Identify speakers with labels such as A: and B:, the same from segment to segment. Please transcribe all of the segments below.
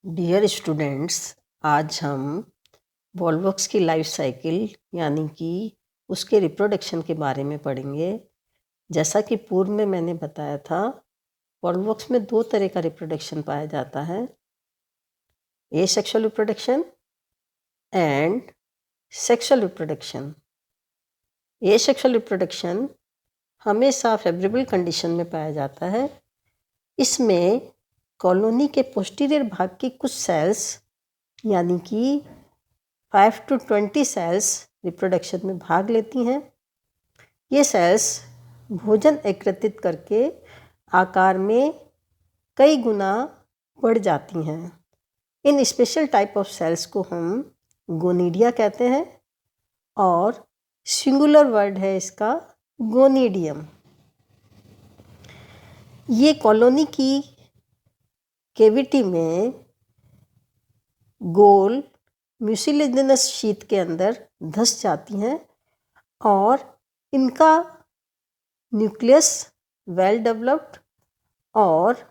A: Dear students, आज हम Volvox की लाइफ साइकिल यानी कि उसके रिप्रोडक्शन के बारे में पढ़ेंगे। जैसा कि पूर्व में मैंने बताया था, वॉल्वॉक्स में दो तरह का रिप्रोडक्शन पाया जाता है, asexual reproduction and sexual reproduction. Asexual reproduction हमेशा फेवरेबल कंडीशन में पाया जाता है। इसमें कॉलोनी के पोस्टीरियर भाग की कुछ सेल्स यानी कि 5 to 20 सेल्स रिप्रोडक्शन में भाग लेती हैं। ये सेल्स भोजन एकत्रित करके आकार में कई गुना बढ़ जाती हैं। इन स्पेशल टाइप ऑफ सेल्स को हम गोनिडिया कहते हैं और सिंगुलर वर्ड है इसका गोनिडियम। ये कॉलोनी की कैविटी में गोल म्यूसिलेजिनस शीट के अंदर धंस जाती हैं और इनका न्यूक्लियस वेल डेवलप्ड और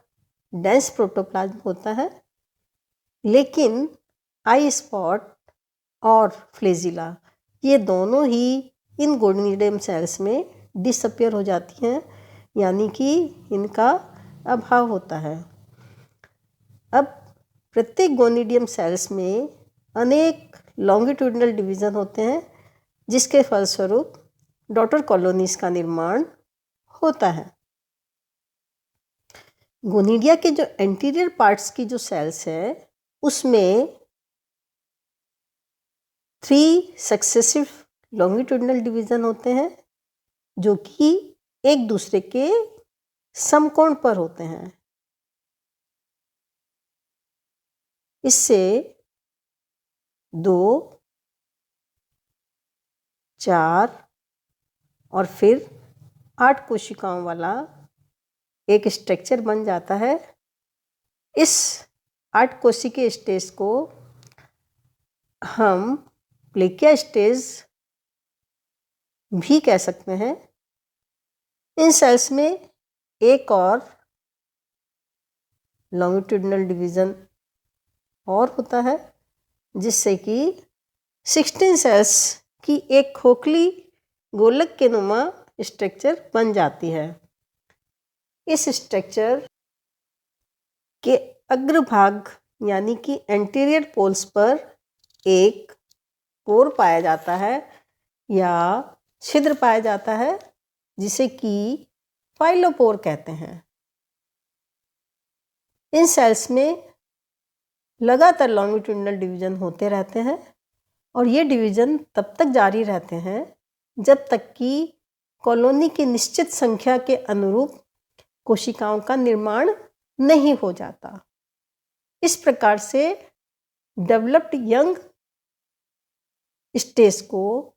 A: डेंस प्रोटोप्लाज्म होता है, लेकिन आई स्पॉट और फ्लेजिला ये दोनों ही इन गोनिडियम सेल्स में डिसअपियर हो जाती हैं, यानी कि इनका अभाव होता है। अब प्रत्येक गोनिडियम सेल्स में अनेक लॉन्गिट्यूडनल डिवीज़न होते हैं, जिसके फलस्वरूप डॉटर कॉलोनीज का निर्माण होता है। गोनिडिया के जो एंटीरियर पार्ट्स की जो सेल्स है उसमें 3 सक्सेसिव लॉन्गिट्यूडनल डिवीज़न होते हैं, जो कि एक दूसरे के समकोण पर होते हैं। इससे 2, 4 और फिर 8 कोशिकाओं वाला एक स्ट्रक्चर बन जाता है। इस 8 कोशिकीय स्टेज को हम प्लेकिया स्टेज भी कह सकते हैं। इन सेल्स में एक और लॉन्गिट्यूडनल डिवीज़न और होता है, जिससे कि 16 सेल्स की एक खोखली गोलक के नुमा स्ट्रक्चर बन जाती है। इस स्ट्रक्चर के अग्रभाग यानी कि एंटीरियर पोल्स पर एक पोर पाया जाता है या छिद्र पाया जाता है, जिसे कि फाइलोपोर कहते हैं। इन सेल्स में लगातार लॉन्गिट्यूडनल डिवीज़न होते रहते हैं और ये डिवीज़न तब तक जारी रहते हैं जब तक कि कॉलोनी की निश्चित संख्या के अनुरूप कोशिकाओं का निर्माण नहीं हो जाता। इस प्रकार से डेवलप्ड यंग स्टेज को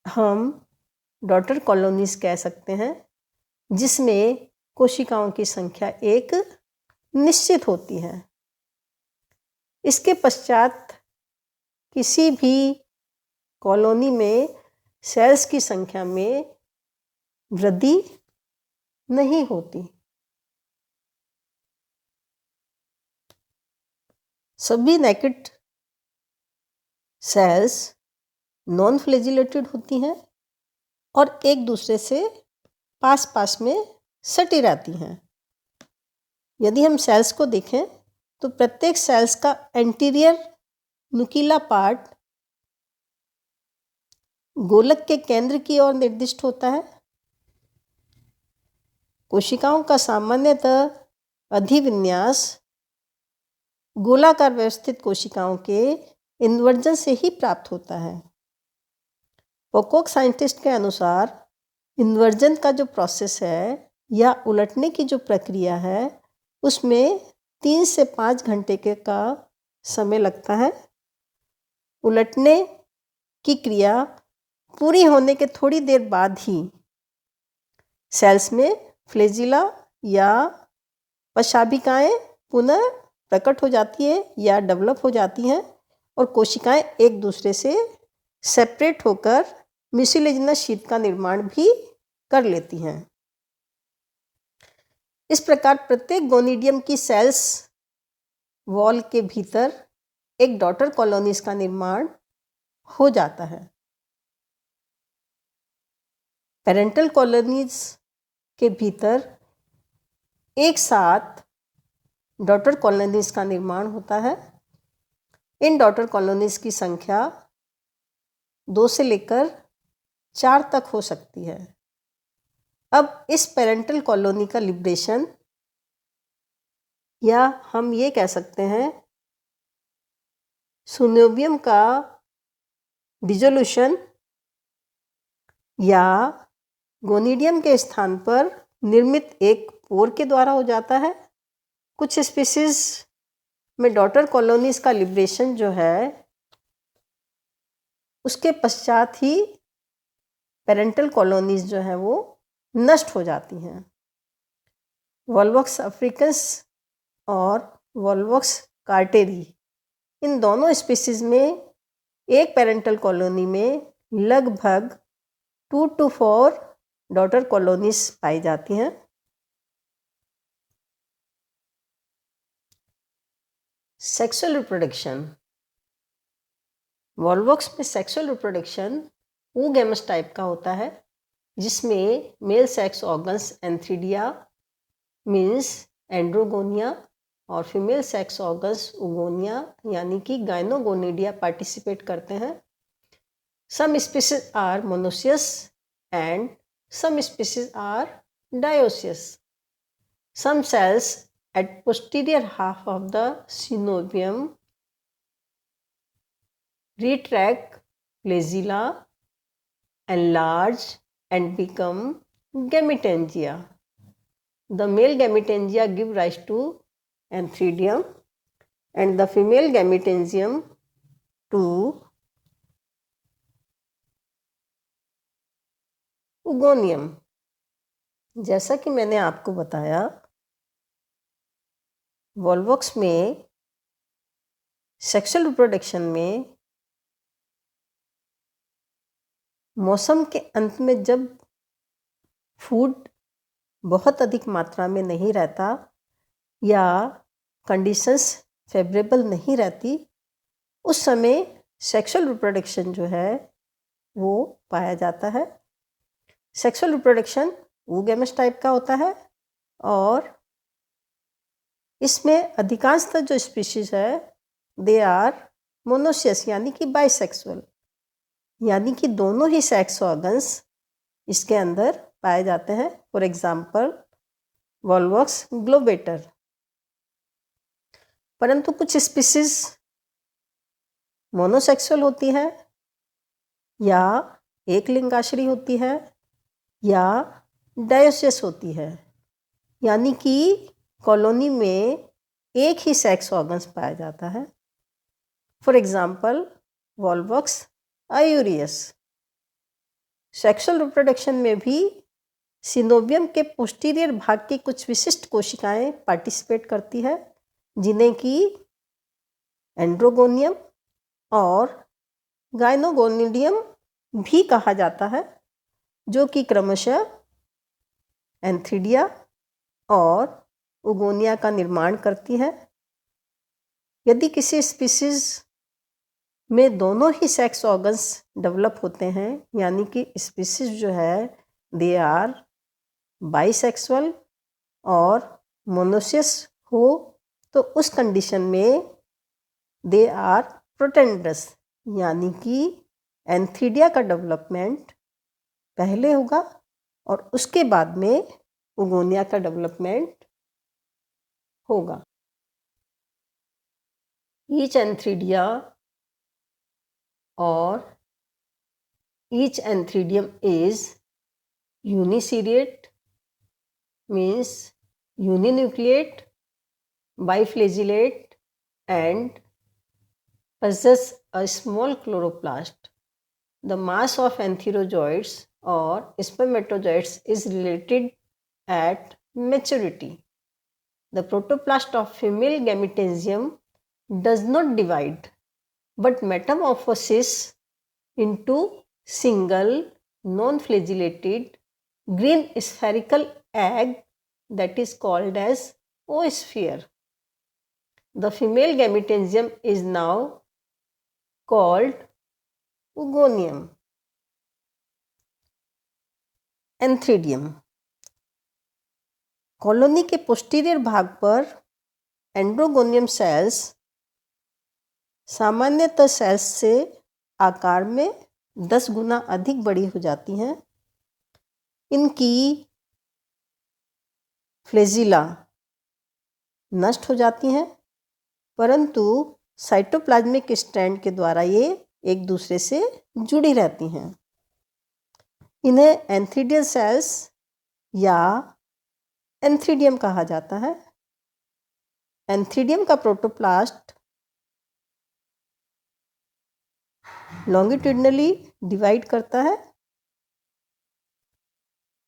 A: हम डॉटर कॉलोनीज कह सकते हैं, जिसमें कोशिकाओं की संख्या एक निश्चित होती है। इसके पश्चात किसी भी कॉलोनी में सेल्स की संख्या में वृद्धि नहीं होती। सभी नेकेड सेल्स नॉन फ्लैजिलेटेड होती हैं और एक दूसरे से पास पास में सटी रहती हैं। यदि हम सेल्स को देखें तो प्रत्येक सेल्स का एंटीरियर नुकीला पार्ट गोलक के केंद्र की ओर निर्दिष्ट होता है। कोशिकाओं का सामान्यतः अधिविन्यास गोलाकार व्यवस्थित कोशिकाओं के इन्वर्जन से ही प्राप्त होता है। पोकोक साइंटिस्ट के अनुसार इन्वर्जन का जो प्रोसेस है या उलटने की जो प्रक्रिया है, उसमें 3 से 5 घंटे का समय लगता है। उलटने की क्रिया पूरी होने के थोड़ी देर बाद ही सेल्स में फ्लैजिला या पशाभिकाएं पुनः प्रकट हो जाती है या डेवलप हो जाती हैं और कोशिकाएं एक दूसरे से सेपरेट होकर म्यूसिलेजिनस शीट का निर्माण भी कर लेती हैं। इस प्रकार प्रत्येक गोनिडियम की सेल्स वॉल के भीतर एक डॉटर कॉलोनीज का निर्माण हो जाता है। पेरेंटल कॉलोनीज के भीतर एक साथ डॉटर कॉलोनीज का निर्माण होता है। इन डॉटर कॉलोनीज की संख्या 2 से लेकर 4 तक हो सकती है। अब इस पेरेंटल कॉलोनी का लिबरेशन, या हम ये कह सकते हैं सिनोबियम का डिसोल्यूशन, या गोनिडियम के स्थान पर निर्मित एक पोर के द्वारा हो जाता है। कुछ स्पीसीज में डॉटर कॉलोनीज का लिबरेशन जो है उसके पश्चात ही पेरेंटल कॉलोनीज जो है वो नष्ट हो जाती हैं। वोल्वोक्स अफ्रीकन्स और वोल्वोक्स कार्टेरी, इन दोनों स्पीसीज में एक पेरेंटल कॉलोनी में लगभग 2 to 4 डॉटर कॉलोनीज पाई जाती हैं। Sexual reproduction. वोल्वोक्स में सेक्सुअल रिप्रोडक्शन oogamous टाइप का होता है, जिसमें male sex organs antheridia means androgonidia और फीमेल सेक्स ऑर्गन्स ओगोनिया यानी कि गाइनोगोनिडिया पार्टिसिपेट करते हैं। Some species are monoecious and some species are dioecious. Some cells at posterior half of the synovium retract flagella, enlarge and become gametangia. The male gametangia give rise to antheridium and the female gametangium to oogonium. जैसा कि मैंने आपको बताया, volvox में sexual reproduction में मौसम के अंत में जब फूड बहुत अधिक मात्रा में नहीं रहता या कंडीशंस फेवरेबल नहीं रहती, उस समय सेक्सुअल रिप्रोडक्शन जो है वो पाया जाता है। सेक्सुअल रिप्रोडक्शन oogamous टाइप का होता है और इसमें अधिकांशतः जो स्पीशीज है दे आर मोनोसियस यानी कि बाइसेक्सुअल, यानी कि दोनों ही सेक्स ऑर्गन्स इसके अंदर पाए जाते हैं। For example Volvox globator. परंतु कुछ स्पीशीज मोनोसेक्सुअल होती है या एक लिंगाश्री होती है या डायोसियस होती है, यानी कि कॉलोनी में एक ही सेक्स ऑर्गन्स पाया जाता है। For example Volvox aureus. Sexual reproduction में भी सिनोबियम के पोस्टीरियर भाग की कुछ विशिष्ट कोशिकाएं पार्टिसिपेट करती है, जिन्हें कि एंड्रोगोनियम और गाइनोगोनिडियम भी कहा जाता है, जो कि क्रमशः एंथ्रीडिया और ओगोनिया का निर्माण करती है। यदि किसी स्पीसीज में दोनों ही सेक्स ऑर्गन्स डेवलप होते हैं, यानी कि स्पीसीज जो है दे आर बाइसेक्सुअल और मोनोसियस हो, तो उस कंडीशन में दे आर प्रोटेंडरस, यानी कि एंथ्रीडिया का डेवलपमेंट पहले होगा और उसके बाद में ओगोनिया का डेवलपमेंट होगा। ईच एंथ्रीडिया और each antheridium is uniseriate means uninucleate, biflagellate and possess a small chloroplast. The mass of antherozoids or spermatozoids is related at maturity. The protoplast of female gametangium does not divide but metamorphoses into single non-flagellated green spherical egg that is called as oosphere. The female gametasium is now called oogonium. Antheridium. Colony के posterior भाग पर एंड्रोगोनियम sales सामान्यतः sales से आकार में 10 गुना अधिक बड़ी हो जाती हैं. इनकी फ्लैजिला नष्ट हो जाती हैं, परंतु साइटोप्लाज्मिक स्ट्रैंड के द्वारा ये एक दूसरे से जुड़ी रहती हैं. इन्हें एंथ्रीडियल सेल्स या एंथ्रीडियम कहा जाता है. एंथ्रीडियम का प्रोटोप्लास्ट लॉन्गिट्यूडनली डिवाइड करता है.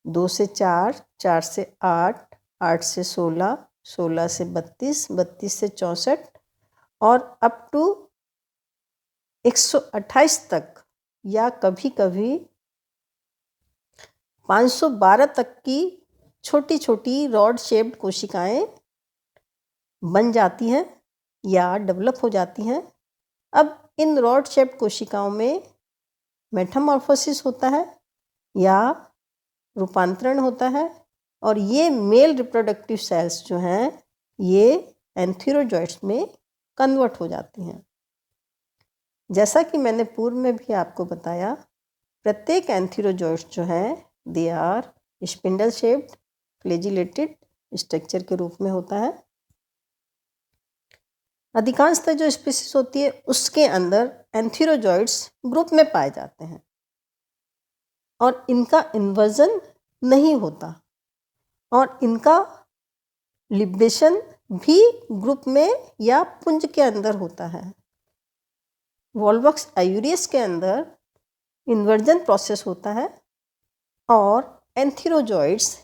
A: 2 से 4, 4 से 8, 8 से 16, 16 से 32, 32 से 64 और अप टू 128 तक या कभी कभी 512 तक की छोटी छोटी रॉड शेप्ड कोशिकाएं बन जाती हैं या डेवलप हो जाती हैं. अब इन रॉड शेप्ड कोशिकाओं में मेटामॉर्फोसिस होता है या रूपांतरण होता है और ये मेल रिप्रोडक्टिव सेल्स जो हैं ये एंथीरोजॉइट्स में कन्वर्ट हो जाती हैं. जैसा कि मैंने पूर्व में भी आपको बताया, प्रत्येक एंथीरोजॉइट्स जो हैं they are spindle shaped flagellated structure के रूप में होता है. अधिकांशतः जो स्पीसीज होती है उसके अंदर एंथीरोजॉइट्स ग्रुप में पाए जाते हैं और इनका इन्वर्जन नहीं होता और इनका लिब्रेशन भी ग्रुप में या पुंज के अंदर होता है. वॉल्वॉक्स आयूरियस के अंदर इन्वर्जन प्रोसेस होता है और एंथीरोजॉइट्स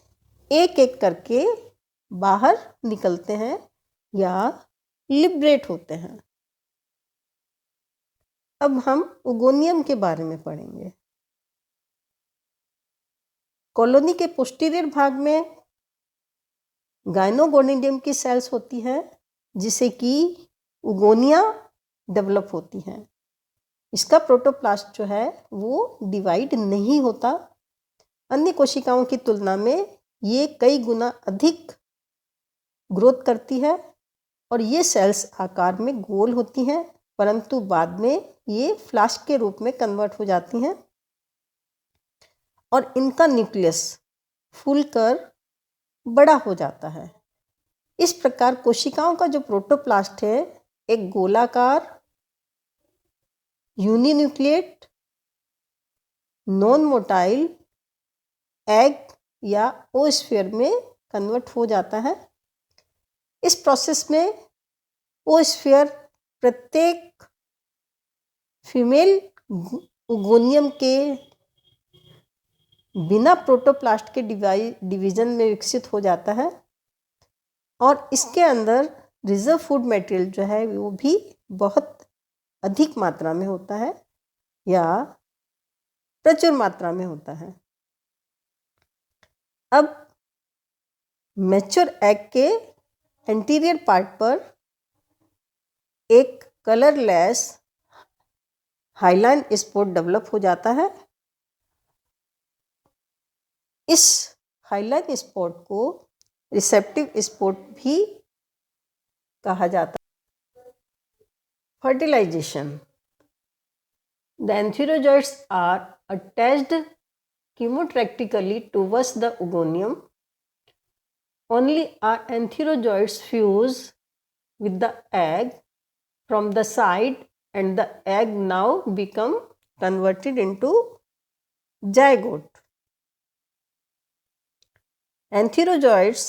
A: एक एक करके बाहर निकलते हैं या लिबरेट होते हैं. अब हम ओगोनियम के बारे में पढ़ेंगे. कॉलोनी के पोस्टीरियर भाग में गाइनोगोनिडियम की सेल्स होती हैं जिसे कि ओगोनिया डेवलप होती हैं. इसका प्रोटोप्लास्ट जो है वो डिवाइड नहीं होता. अन्य कोशिकाओं की तुलना में ये कई गुना अधिक ग्रोथ करती है और ये सेल्स आकार में गोल होती हैं, परंतु बाद में ये फ्लास्क के रूप में कन्वर्ट हो जाती हैं और इनका न्यूक्लियस फूलकर बड़ा हो जाता है. इस प्रकार कोशिकाओं का जो प्रोटोप्लास्ट है एक गोलाकार यूनिन्यूक्लिएट नॉन मोटाइल एग या ओस्फीयर में कन्वर्ट हो जाता है. इस प्रोसेस में ओस्फीयर प्रत्येक फीमेल ओगोनियम के बिना प्रोटोप्लास्ट के डिवीजन में विकसित हो जाता है और इसके अंदर रिजर्व फूड मटेरियल जो है वो भी बहुत अधिक मात्रा में होता है या प्रचुर मात्रा में होता है. अब मैच्योर एग के एंटीरियर पार्ट पर एक कलरलेस हाइलाइन स्पॉट डेवलप हो जाता है. इस हाइलाइन स्पॉट को रिसेप्टिव स्पॉट भी कहा जाता है. Fertilisation. The antherozoids are attached chemotractically towards the oogonium. Only our entherozoites fuse with the egg from the side and the egg now become converted into zygote. Antherozoids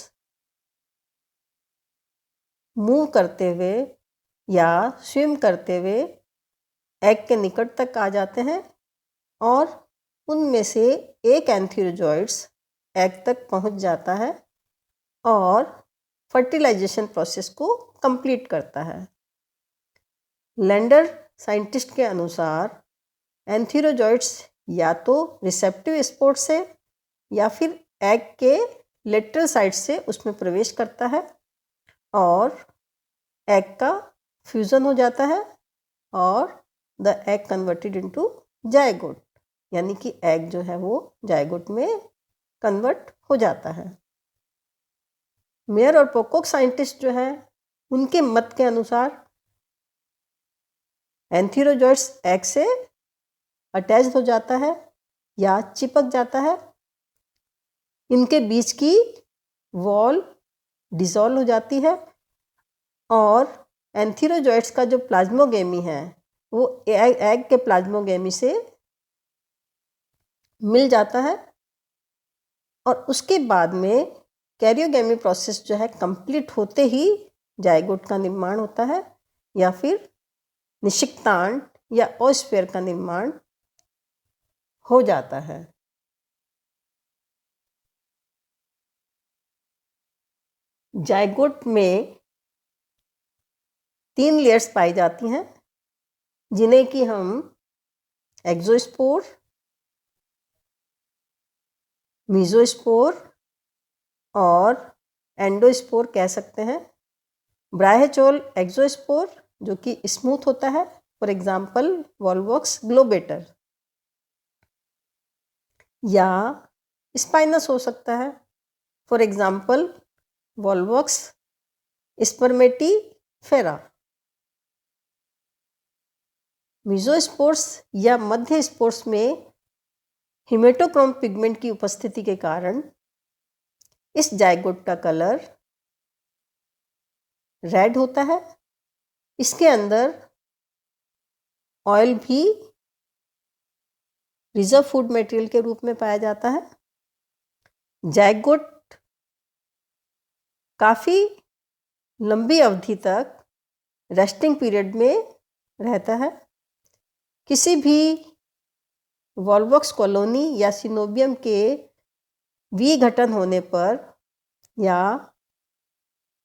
A: move करते हुए या swim करते हुए egg के निकट तक आ जाते हैं और उनमें से एक एंथीरोजॉइट्स एग तक पहुंच जाता है और फर्टिलाइजेशन प्रोसेस को कंप्लीट करता है. लैंडर साइंटिस्ट के अनुसार एंथीरोजॉइट्स या तो रिसेप्टिव स्पॉट से या फिर एग के लेटरल साइड से उसमें प्रवेश करता है और एग का फ्यूजन हो जाता है और the egg converted into zygote, यानी कि एग जो है वो जायगोट में कन्वर्ट हो जाता है। मेयर और पोकोक साइंटिस्ट जो है उनके मत के अनुसार एंथीरोजॉइड्स एग से अटैच हो जाता है या चिपक जाता है। इनके बीच की वॉल डिसॉल्व हो जाती है और एंथीरोजॉइड्स का जो प्लाज्मोगेमी है वो एग के प्लाज्मोगेमी से मिल जाता है और उसके बाद में कैरियोगेमी प्रोसेस जो है कंप्लीट होते ही जायगोट का निर्माण होता है या फिर निषिक्तांड या ओस्फेयर का निर्माण हो जाता है। जायगोट में 3 लेयर्स पाई जाती हैं जिन्हें कि हम एक्सोस्पोर, मीजोस्पोर और एंडोस्पोर कह सकते हैं। ब्रायोचोल एक्सोस्पोर जो कि स्मूथ होता है, फॉर एग्जाम्पल वॉल्वॉक्स ग्लोबेटर, या स्पाइनस हो सकता है, फॉर एग्जाम्पल वॉल्वॉक्स स्पर्मेटिफेरा। मीजोस्पोर्स या मध्य स्पोर्स में हिमेटोक्रोम पिगमेंट की उपस्थिति के कारण इस जायगोट का कलर रेड होता है। इसके अंदर ऑयल भी रिजर्व फूड मटेरियल के रूप में पाया जाता है। जायगोट काफ़ी लंबी अवधि तक रेस्टिंग पीरियड में रहता है। किसी भी वॉल्वॉक्स कॉलोनी या सिनोबियम के विघटन होने पर या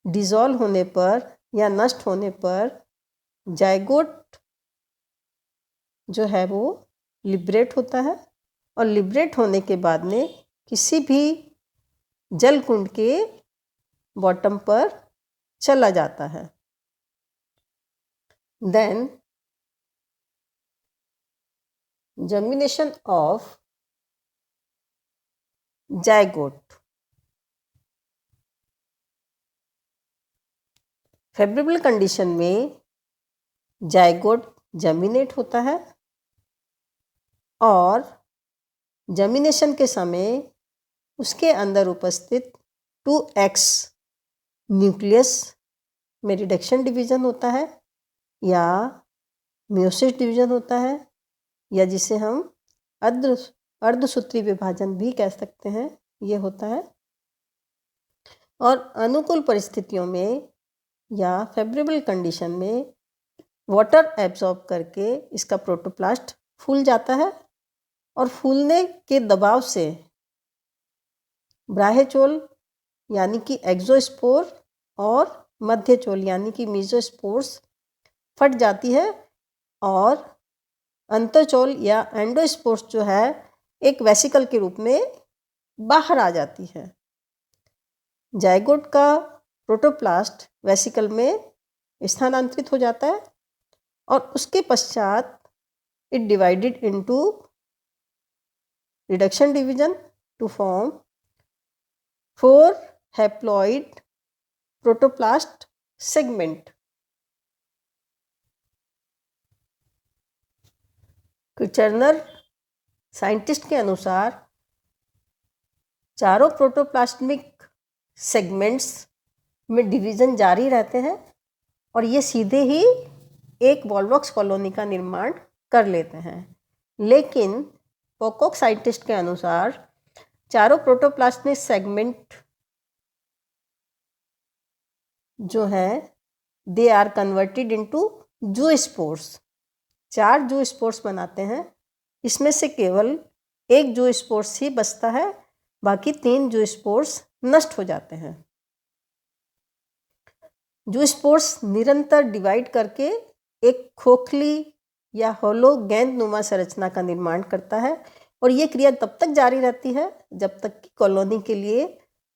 A: डिसॉल्व होने पर या नष्ट होने पर जायगोट जो है वो लिबरेट होता है और लिबरेट होने के बाद में किसी भी जल कुंड के बॉटम पर चला जाता है। Then germination of zygote. Favourable condition में जायगोट जर्मिनेट होता है और जर्मिनेशन के समय उसके अंदर उपस्थित 2x न्यूक्लियस में रिडक्शन डिवीजन होता है या म्योसिस डिवीजन होता है या जिसे हम अर्धसूत्री विभाजन भी कह सकते हैं, ये होता है। और अनुकूल परिस्थितियों में या फेवरेबल कंडीशन में वाटर एब्जॉर्ब करके इसका प्रोटोप्लास्ट फूल जाता है और फूलने के दबाव से ब्रायोचोल यानी कि एक्सोस्पोर और मध्यचोल यानी कि मीजोस्पोर्स फट जाती है और अंतःचोल या एंडोस्पोर्स जो है एक वेसिकल के रूप में बाहर आ जाती है। जायगोट का प्रोटोप्लास्ट वेसिकल में स्थानांतरित हो जाता है और उसके पश्चात it divided into reduction division to form 4 haploid protoplast segment. क्विचर्नर साइंटिस्ट के अनुसार चारों प्रोटोप्लास्मिक सेगमेंट्स में डिवीजन जारी रहते हैं और ये सीधे ही एक वॉल्वॉक्स कॉलोनी का निर्माण कर लेते हैं। लेकिन पोकोक साइंटिस्ट के अनुसार चारों प्रोटोप्लास्मिक सेगमेंट जो है they are converted into zoospores. 4 zoospores बनाते हैं। इसमें से केवल एक जूस्पोर्स ही बचता है, बाकी 3 जूस्पोर्स नष्ट हो जाते हैं। जूस्पोर्स निरंतर डिवाइड करके एक खोखली या होलो गेंद नुमा संरचना का निर्माण करता है और ये क्रिया तब तक जारी रहती है जब तक कि कॉलोनी के लिए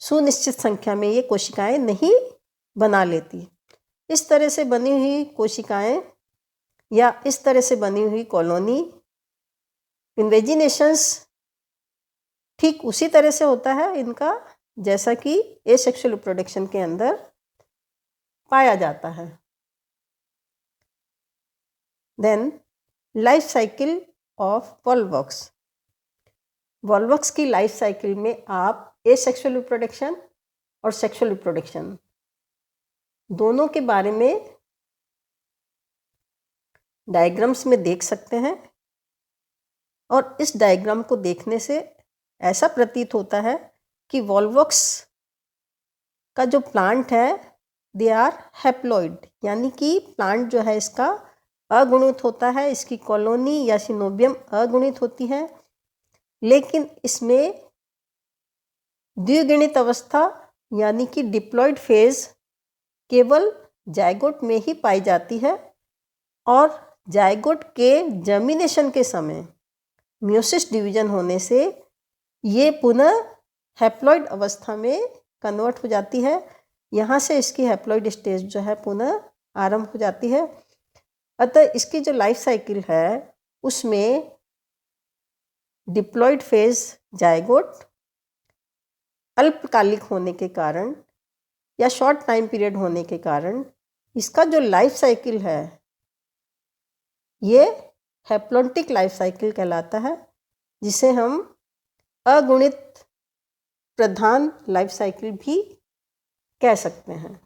A: सुनिश्चित संख्या में ये कोशिकाएं नहीं बना लेती। इस तरह से बनी हुई कोशिकाएं या इस तरह से बनी हुई कॉलोनी इन्वेजिनेशंस ठीक उसी तरह से होता है इनका जैसा कि एसेक्सुअल रिप्रोडक्शन के अंदर पाया जाता है। Then life cycle of volvox. Volvox की लाइफ साइकिल में आप एसेक्सुअल रिप्रोडक्शन और सेक्सुअल रिप्रोडक्शन दोनों के बारे में डायग्राम्स में देख सकते हैं और इस डायग्राम को देखने से ऐसा प्रतीत होता है कि वॉल्वॉक्स का जो प्लांट है दे आर हैप्लॉइड, यानी कि प्लांट जो है इसका अगुणित होता है, इसकी कॉलोनी या सिनोबियम अगुणित होती है, लेकिन इसमें द्विगुणित अवस्था यानी कि डिप्लॉइड फेज केवल जायगोट में ही पाई जाती है और जायगोट के जर्मिनेशन के समय म्यूसिस डिवीजन होने से ये पुनः हैप्लॉइड अवस्था में कन्वर्ट हो जाती है। यहाँ से इसकी हैप्लॉइड स्टेज जो है पुनः आरंभ हो जाती है। अतः इसकी जो लाइफ साइकिल है उसमें डिप्लॉइड फेज जायगोट अल्पकालिक होने के कारण या शॉर्ट टाइम पीरियड होने के कारण इसका जो लाइफ साइकिल है ये हैप्लॉन्टिक लाइफ साइकिल कहलाता है, जिसे हम अगुणित प्रधान लाइफ साइकिल भी कह सकते हैं।